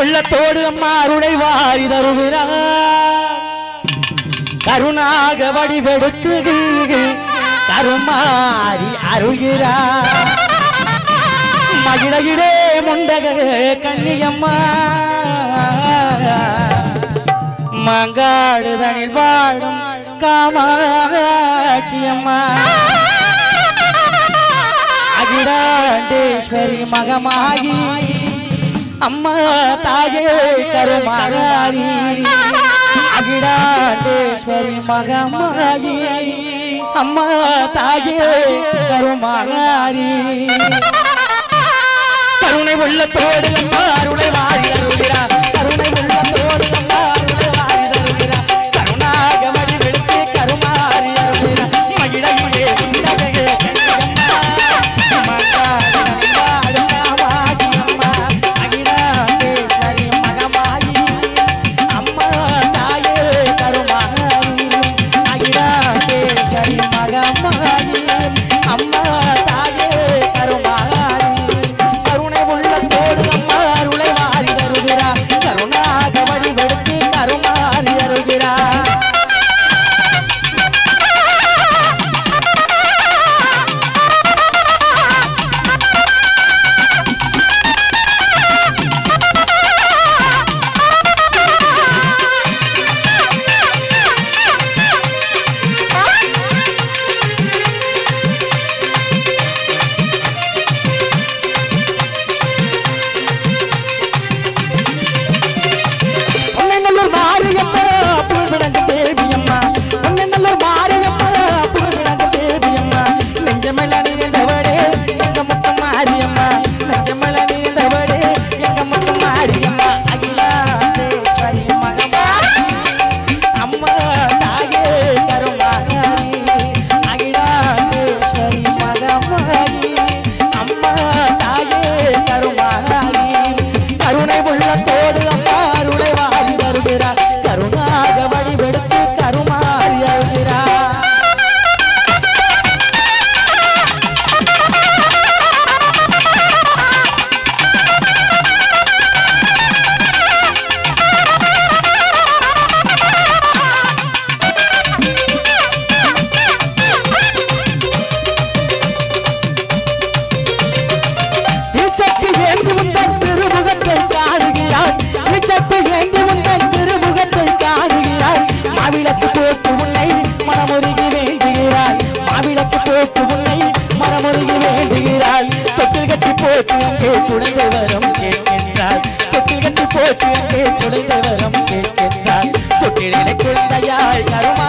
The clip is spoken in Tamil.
உள்ளத்தோடு அம்மா அருளை வாரி தருகிறார் கருணாக வடிவெடுத்து கருமாறி அருகிறார் மகிழகிடே முண்டக கன்னியம்மா மங்காடுதனில் வாழும் காமாட்சியம்மா அகிலாண்டேஸ்வரி மகமாகி அம்மா தாயே கருமாரி அகிலாண்டேஸ்வரி மகமாகி அம்மா தாயே கருமாரி கருணை உள்ளத்தோடு அம்மா அருளை வாரி அருள்கிறார் கருணை உள்ளத்தோடு அம்மா அருளை வாரி தருகிறார் கருணாக வடிவெடுத்து கருமாறி அருள்கிறார் மகிழகிலே உண்டகையே குழந்தை வரம் கேட்கின்றார் தொட்டிலே குழந்தையாய் கருமா